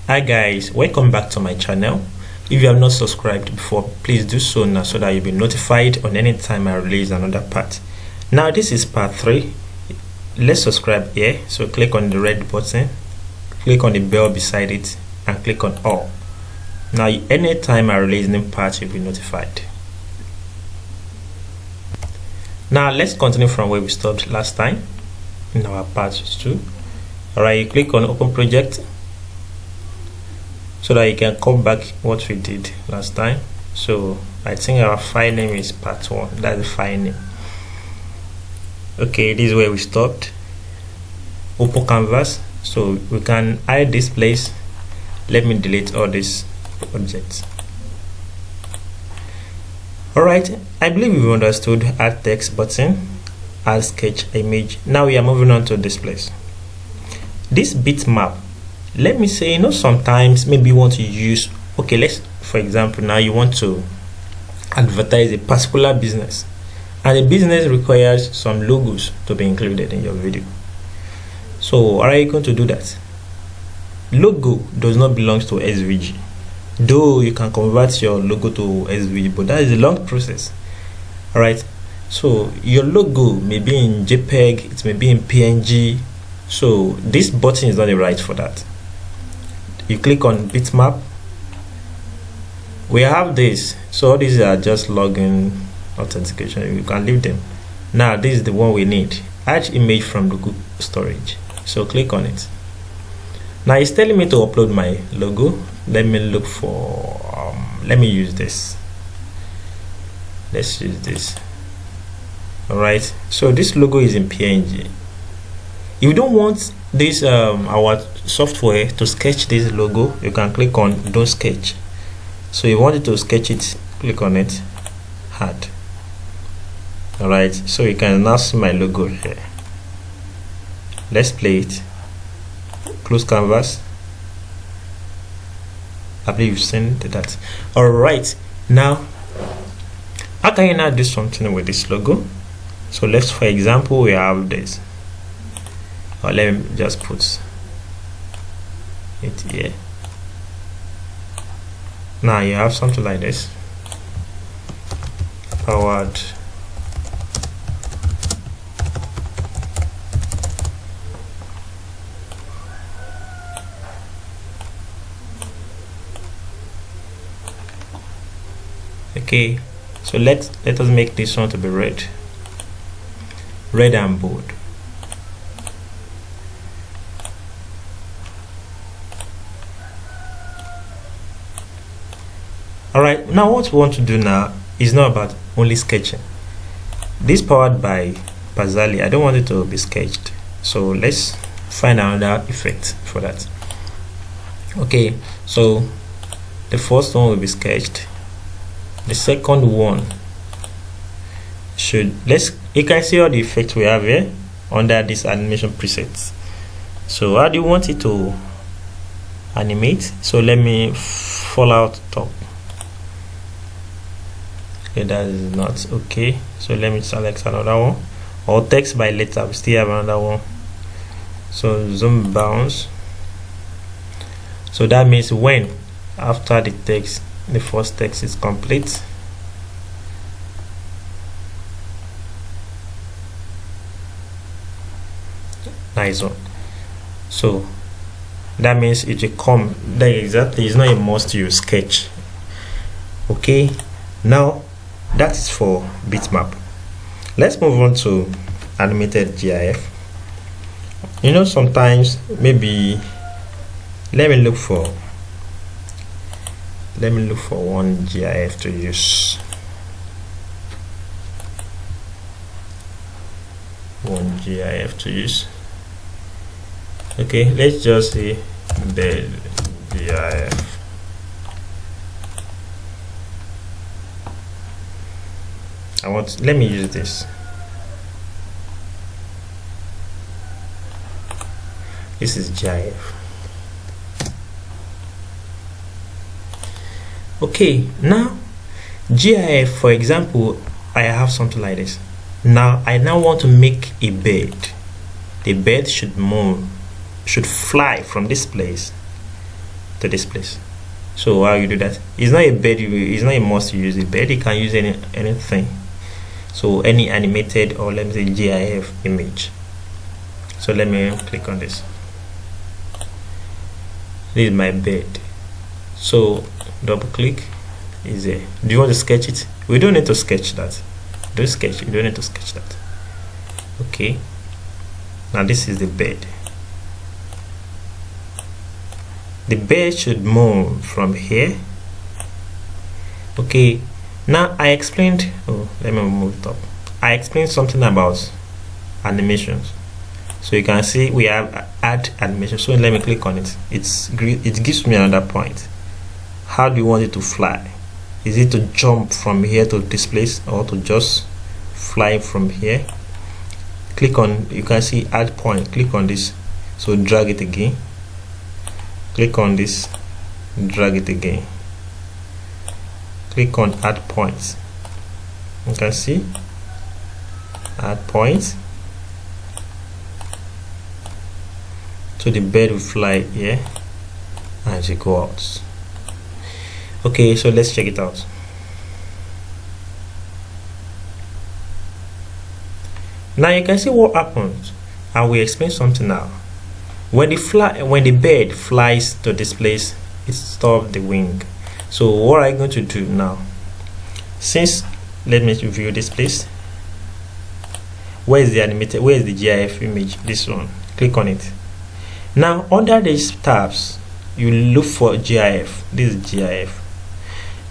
Hi guys, welcome back to my channel. If you have not subscribed before, please do so now so that you'll be notified on any time I release another part. Now this is part 3. Let's subscribe here. So click on the red button, click on the bell beside it, and click on all. Now anytime I release new part, you'll be notified. Now let's continue from where we stopped last time in our part 2. Alright, you click on open project so that you can come back what we did last time. So I think our file name is part 1. That's the file name. Okay, this is where we stopped. Open canvas, so we can hide this place. Let me delete all these objects. Alright, I believe we've understood add text button, add sketch image. Now we are moving on to this place. This bitmap, let me say, sometimes maybe you want to use, for example, now you want to advertise a particular business, and the business requires some logos to be included in your video. So how are you going to do that? Logo does not belong to SVG, though you can convert your logo to SVG, but that is a long process. Alright, so your logo may be in JPEG, it may be in PNG, so this button is not the right for that. You click on bitmap. We have this, so all these are just login authentication. You can leave them. Now this is the one we need. Add image from the Google storage, so click on it. Now it's telling me to upload my logo. Let me look for let me use this. Let's use this. Alright, so this logo is in PNG. If you don't want this our software to sketch this logo, you can click on don't sketch. So you want it to sketch it, click on it, add. Alright, so you can now see my logo here. Let's play it. Close canvas. I believe you've seen that. Alright, now how can you now do something with this logo? So let's, for example, we have this. Or let me just put it here. Now you have something like this. Powered okay, so let us make this one to be red and bold. Alright, now what we want to do now is not about only sketching. This powered by Pazali, I don't want it to be sketched, so let's find another effect for that. Okay, so the first one will be sketched. The second one you can see all the effects we have here under this animation presets. So how do you want it to animate? So let me fall out top. Okay, that is not okay, so let me select another one, or text by letter. We still have another one. So zoom bounce, so that means when after the text, the first text is complete, nice one. So that means it will come there exactly. It's not a must you sketch. Okay, now that is for bitmap. Let's move on to animated GIF. Sometimes maybe let me look for one GIF to use. Okay, let's just say the GIF. Let me use this. This is GIF. Okay, now GIF, for example, I have something like this. Now I want to make a bed. The bed should move, should fly from this place to this place. So how you do that? It's not a bed, it's not a must to use a bed. You can use anything. So any animated, or let me say GIF image. So let me click on this. This is my bed. So double click is there. Do you want to sketch it? We don't need to sketch that. Don't sketch, you don't need to sketch that. Okay, now this is the bed. The bed should move from here. Okay, now I explained, oh, let me move it up. I explained something about animations. So you can see we have add animation. So let me click on it. It gives me another point. How do you want it to fly? Is it to jump from here to this place, or to just fly from here? Click on, you can see add point. Click on this. So drag it again. Click on this, drag it again. Click on add points. You can see add points. So the bird will fly here and it go out. Okay, so let's check it out. Now you can see what happens. I will explain something now. When the bird flies to this place, it stops the wing. So what are you going to do now? Since, let me view this place. Where is the animated? Where is the GIF image? This one. Click on it. Now under these tabs, you look for GIF. This is GIF.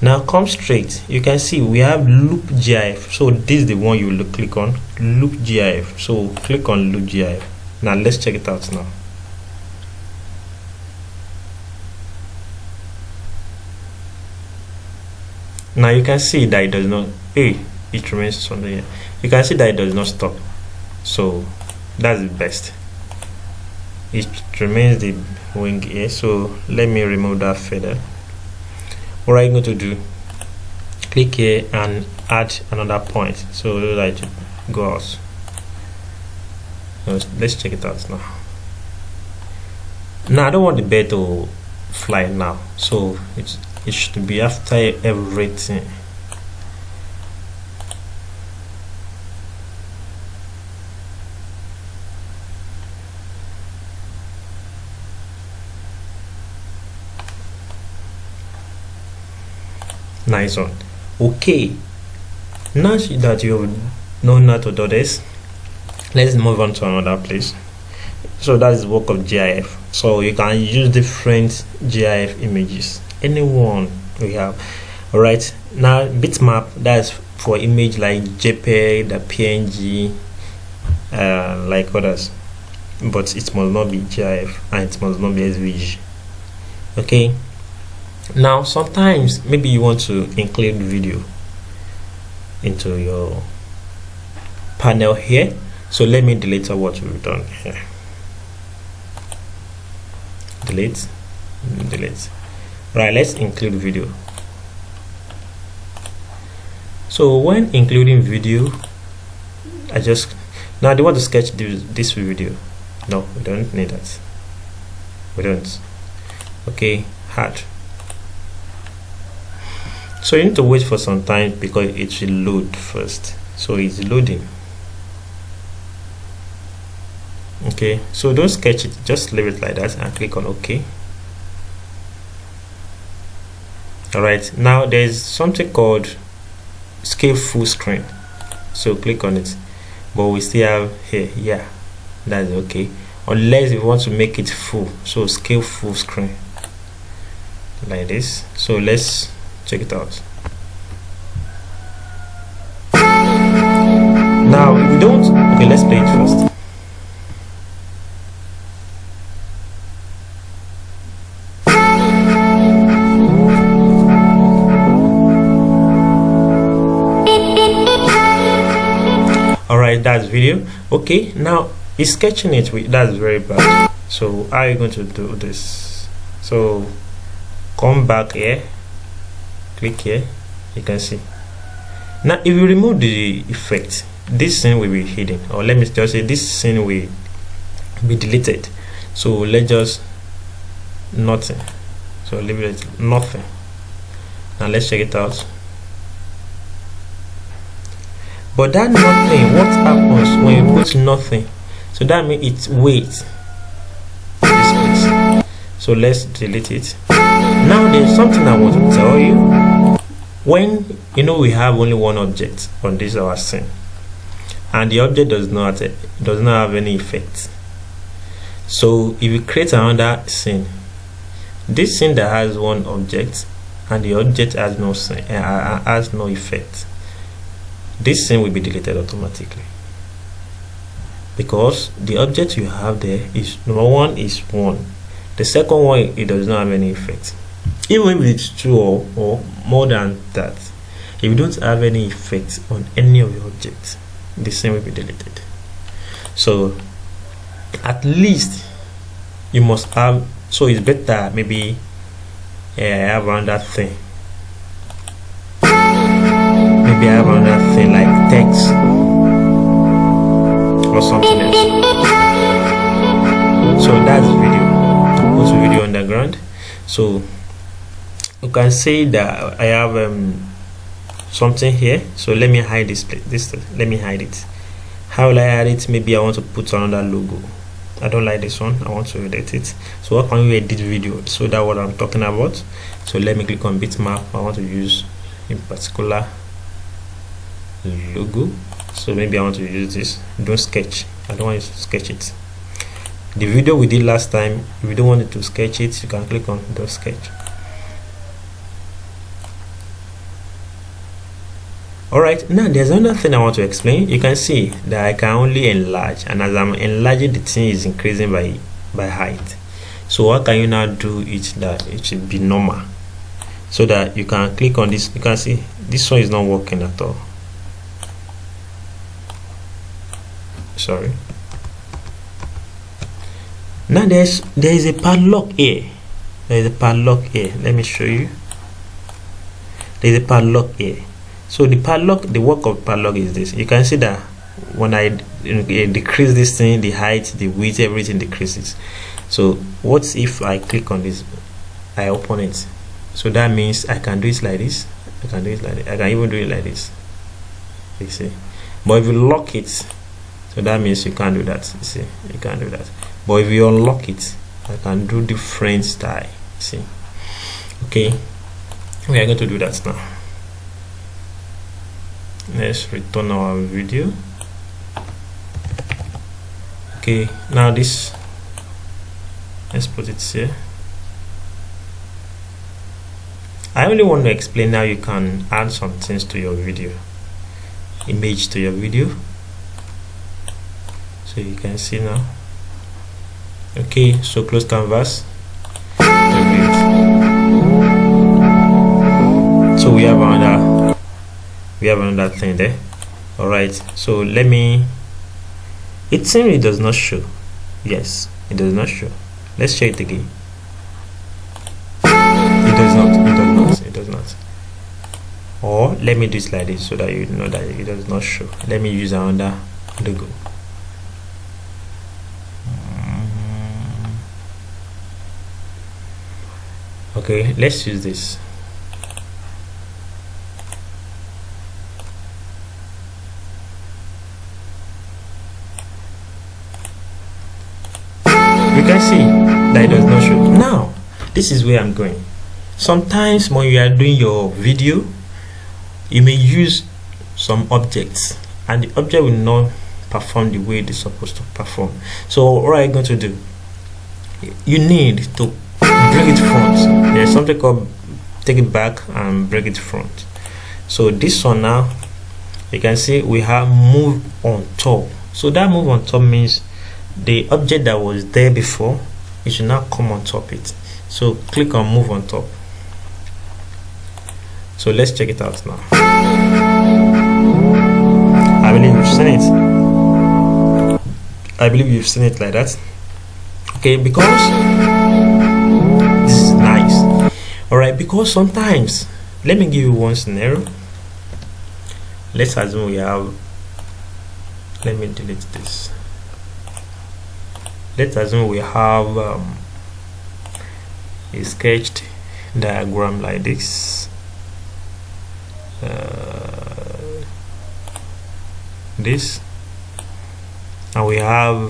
Now come straight. You can see we have loop GIF. So this is the one you will click on. Loop GIF. So click on loop GIF. Now let's check it out now. Now you can see that it does not, it remains on here. You can see that it does not stop. So that's the best. It remains the wing here. So let me remove that feather. What are you going to do? Click here and add another point. So that it go out. Let's check it out now. Now I don't want the bird to fly now. So it should be after everything. Nice one. Okay, now that you've known how to do this, let's move on to another place. So that is work of GIF. So you can use different GIF images, anyone we have. All right, now bitmap, that's for image like JPEG, the PNG, like others, but it must not be GIF and it must not be SVG. Okay, now sometimes maybe you want to include video into your panel here. So let me delete what we've done here. Delete. Right, let's include video. So when including video, now do you want to sketch this video? No, we don't need that. We don't. Okay, hard. So you need to wait for some time because it will load first. So it's loading. Okay, so don't sketch it, just leave it like that and click on OK. Alright, now there's something called scale full screen. So click on it, but we still have here, yeah, that's okay. Unless you want to make it full, so scale full screen like this. So let's check it out. Now if you don't, okay, let's play it first. Alright, that's video. Okay, now it's sketching it with, that's very bad. So how are you going to do this? So come back here, click here, you can see. Now if you remove the effect, this scene will be hidden, or let me just say this scene will be deleted. So let's just nothing. So leave it at nothing. Now let's check it out. But that nothing, what happens when you put nothing? So that means it's weight. So let's delete it. Now there's something I want to tell you. When we have only one object on this our scene, and the object does not have any effect. So if you create another scene, this scene that has one object and the object has no effect, this scene will be deleted automatically, because the object you have there is number one is 1. The second one, it does not have any effect. Even if it's 2 or more than that, if you don't have any effect on any of your objects, the scene will be deleted. So at least you must have, so it's better maybe have another thing. Maybe I have another thing like text or something else. So that's video. Go to video underground. So you can say that I have something here. So let me hide this place. Let me hide it. How will I hide it? Maybe I want to put another logo. I don't like this one. I want to edit it. So how can you edit video? So that's what I'm talking about. So let me click on bitmap. I want to use in particular logo. So maybe I want to use this. Don't sketch. I don't want you to sketch it. The video we did last time, if you don't want it to sketch it, you can click on don't sketch. Alright, now there's another thing I want to explain. You can see that I can only enlarge, and as I'm enlarging, the thing is increasing by height. So what can you now do is that it should be normal, so that you can click on this. You can see this one is not working at all. Sorry. Now there is a padlock here. There is a padlock here. Let me show you. There is a padlock here. So the padlock, the work of padlock is this. You can see that when I decrease this thing, the height, the width, everything decreases. So what if I click on this, I open it? So that means I can do it like this. I can do it like this. I can even do it like this. You see. But if you lock it, so that means you can't do that. You see, you can't do that. But if you unlock it, I can do different style. See. Okay. We are going to do that now. Let's return our video. Okay, now this, let's put it here. I only want to explain how you can add some things to your video, image to your video. So you can see now. Okay, so close canvas. So we have another thing there. All right, so let me, it seems it does not show. Yes, it does not show. Let's check it again. It does not. Or let me do it like this so that you know that it does not show. Let me use another logo. Okay, let's use this. You can see that it does not show. Now, this is where I'm going. Sometimes when you are doing your video, you may use some objects and the object will not perform the way it's supposed to perform. So what are you going to do? You need to bring it front. There's something called take it back and bring it front. So this one now, you can see we have move on top. So that move on top means the object that was there before, it should now come on top it. So click on move on top. So let's check it out now. I believe you've seen it. I believe you've seen it like that. Okay, because this is nice. Alright, because sometimes, let me give you one scenario. Let's assume we have, let me delete this. Let's assume we have a sketched diagram like this. This, and we have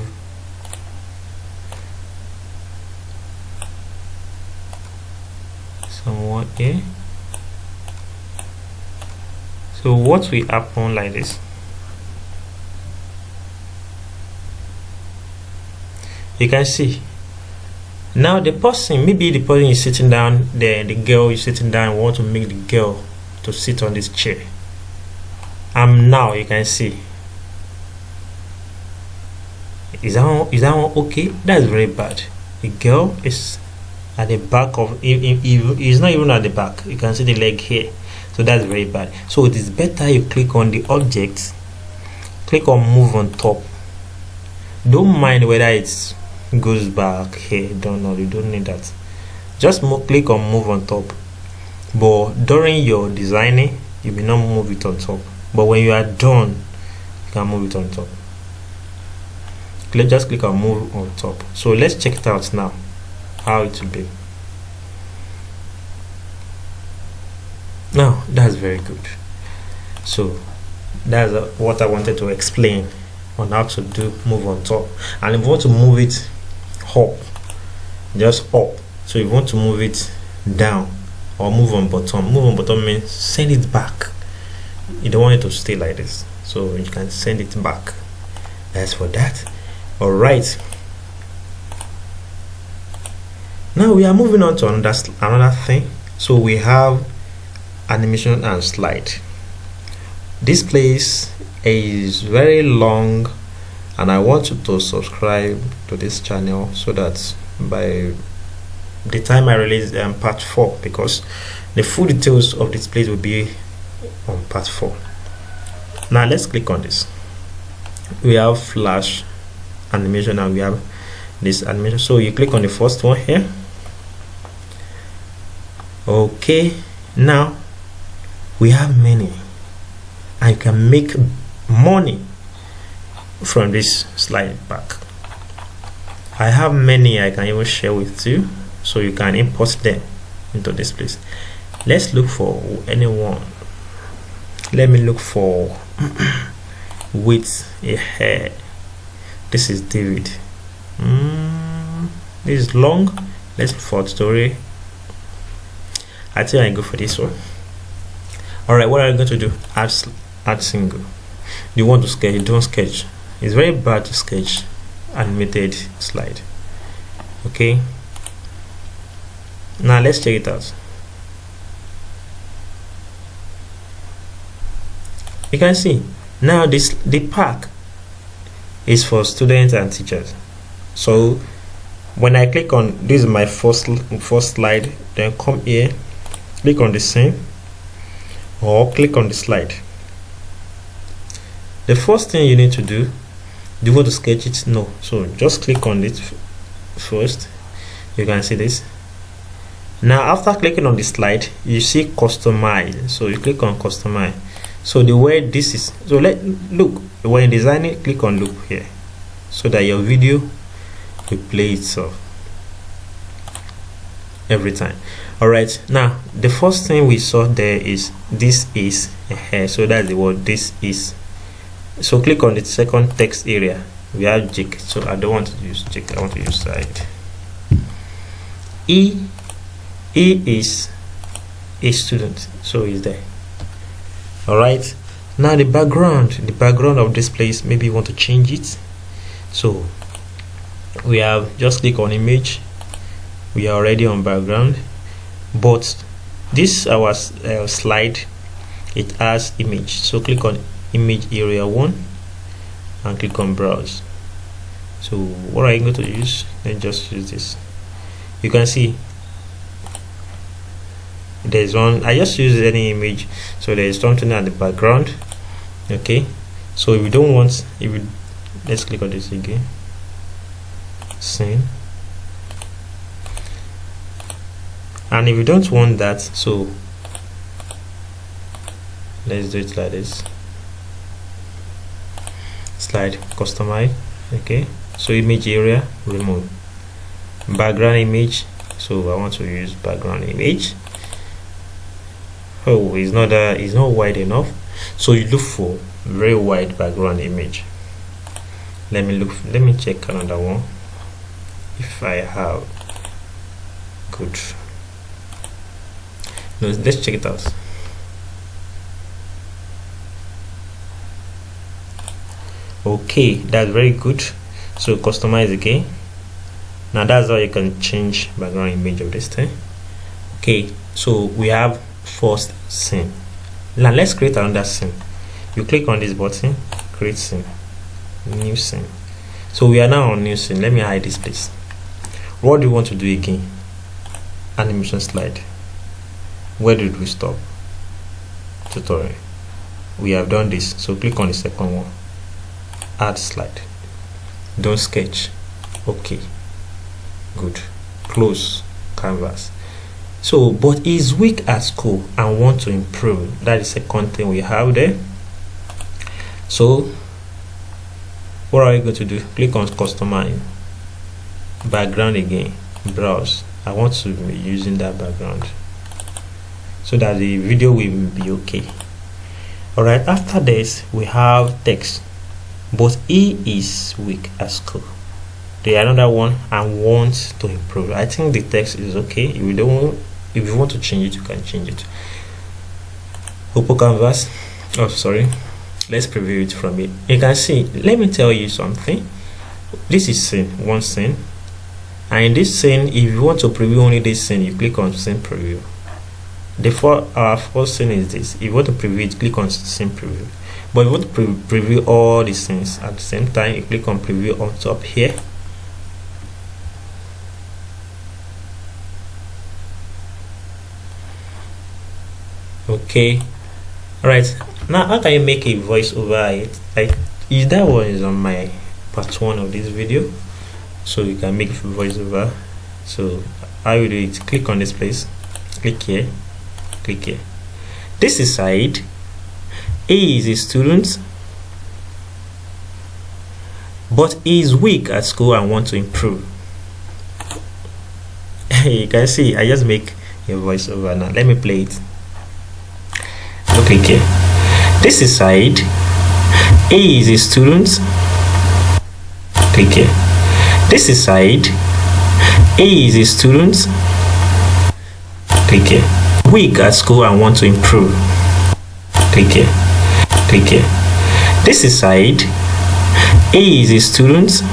someone here. So what will happen like this? You can see now the person, maybe the person is sitting down there, the girl is sitting down and want to make the girl to sit on this chair. Now you can see, is that one okay? That's very bad. The girl is at the back of, it's not even at the back, you can see the leg here, so that's very bad. So it is better you click on the object, click on move on top. Don't mind whether it goes back here, you don't need that. Just click on move on top, but during your designing you will not move it on top, but when you are done you can move it on top. Let's just click on move on top. So let's check it out now, how it will be. Now that's very good. So that's what I wanted to explain on how to do move on top. And if you want to move it up, just up. So if you want to move it down or move on bottom means send it back. You don't want it to stay like this, so you can send it back. That's for that. All right, now we are moving on to another thing. So we have animation and slide. This place is very long, and I want you to subscribe to this channel so that by the time I release part 4, because the full details of this place will be on part 4. Now let's click on this. We have flash animation and we have this animation. So you click on the first one here. Okay, now we have many, and you can make money from this slide back. I have many I can even share with you, so you can import them into this place. Let's look for anyone. Let me look for with a hair. This is David. This is long. Let's look for a story. I think I go for this one. All right, what are you going to do? Add single. You want to sketch? Don't sketch. It's very bad to sketch animated slide. Okay, now let's check it out. You can see now the park is for students and teachers. So when I click on this is my first slide, then come here, click on the same, or click on the slide. The first thing you need to do, do you want to sketch it? No. So just click on it first. You can see this. Now after clicking on the slide, you see customize. So you click on customize. So the way this is, so look, when designing, click on loop here, so that your video will play itself every time. All right, now the first thing we saw there is this is a hair, so that's the word this is. So click on the second text area. We have Jake, so I don't want to use Jake, I want to use side. E is a student, so he's there. All right, now the background of this place, maybe you want to change it. So we have just click on image. We are already on background, but this our slide, it has image. So click on image area 1 and click on browse. So what are you going to use? Then just use this. You can see there's one, I just use any image, so there is something at the background. Okay, so if you don't want, let's click on this again, scene, and if you don't want that, so let's do it like this, slide customize. Okay, so image area remove, background image, so I want to use background image. Oh, it's not wide enough, so you look for very wide background image. Let me check another one if I have. Good. No, let's check it out. Okay, that's very good. So customize again. Now that's how you can change background image of this thing. Okay, so we have first scene. Now let's create another scene. You click on this button, create scene, new scene. So we are now on new scene. Let me hide this place. What do you want to do again? Animation slide. Where did we stop? Tutorial. We have done this, so click on the second one, add slide. Don't sketch. Okay, good. Close canvas. So but is weak at school and want to improve. That is the second thing we have there. So what are we going to do? Click on customize, background again, browse. I want to be using that background so that the video will be okay. Alright, after this we have text, but he is weak at school. The another one, and wants to improve. I think the text is okay. If you want to change it, you can change it. Open canvas. Oh, sorry. Let's preview it from it. You can see. Let me tell you something. This is scene, one scene, and in this scene, if you want to preview only this scene, you click on scene preview. Our first scene is this. If you want to preview it, click on scene preview. But if you want to preview all the scenes at the same time, you click on preview on top here. Okay, all right. Now how can you make a voice over it? Is that one is on my part 1 of this video, so you can make voice over. So how you do it? Click on this place, click here, click here. This is side. A is a student, but he is weak at school and want to improve. You can see I just make a voiceover. Now let me play it. Click here. This is side. A is a student. Click here. This is side. A is a student. Click here. Weak at school and want to improve. Click here. Click here. This is side. A is a student,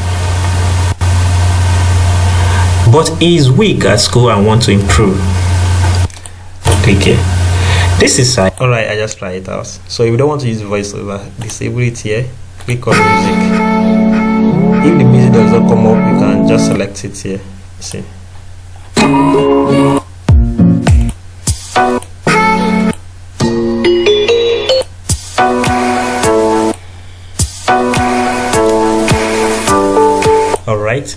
but he is weak at school and want to improve. Click here. This is side. Alright, I just try it out. So if you don't want to use voiceover, disable it here. Click on music. If the music does not come up, you can just select it here. See. Alright,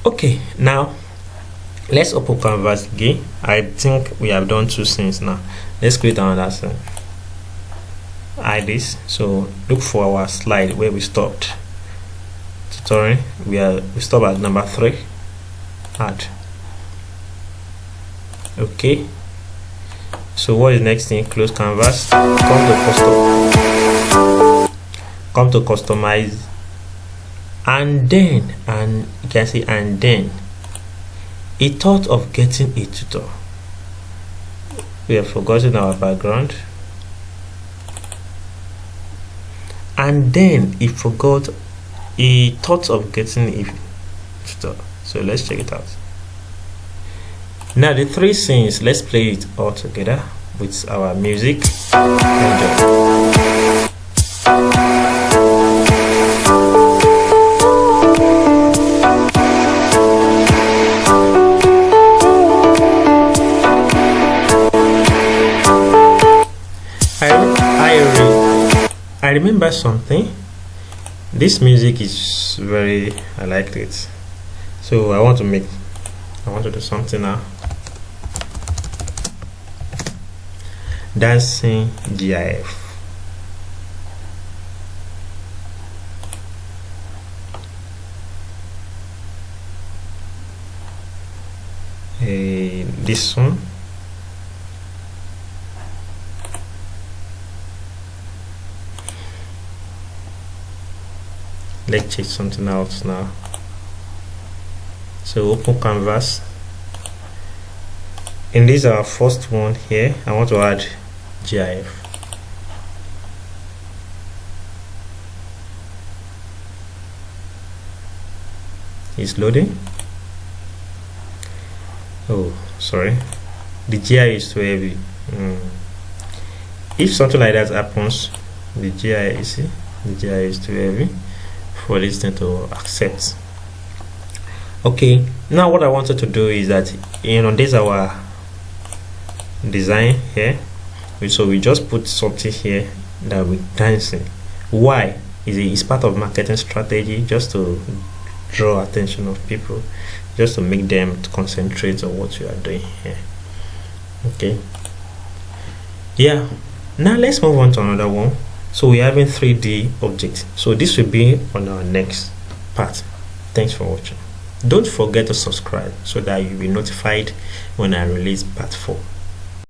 okay, now let's open canvas again. I think we have done 2 scenes now. Let's create another scene. Hide this. So look for our slide where we stopped. Tutorial. We stop at number 3. Add. Okay. So what is next thing? Close canvas. Come to customize. And then, and you can see, and then he thought of getting a tutor. We have forgotten our background, and then he thought of getting a tutor. So let's check it out. Now the 3 scenes, let's play it all together with our music. Enjoy. I remember something. This music is I like it. So I want to do something now. Dancing GIF. this one. Let's check something else now. So open canvas. In this our first one here, I want to add GIF. It's loading. Oh, sorry, the GIF is too heavy. If something like that happens, the GIF is too heavy for this thing to accept. Okay, now what I wanted to do is that, this is our design here. So we just put something here that we're dancing. Why? It's part of marketing strategy, just to draw attention of people, just to make them concentrate on what you are doing here. Okay, yeah, now let's move on to another one. So we're having 3D objects, so this will be on our next part. Thanks for watching. Don't forget to subscribe so that you'll be notified when I release part 4.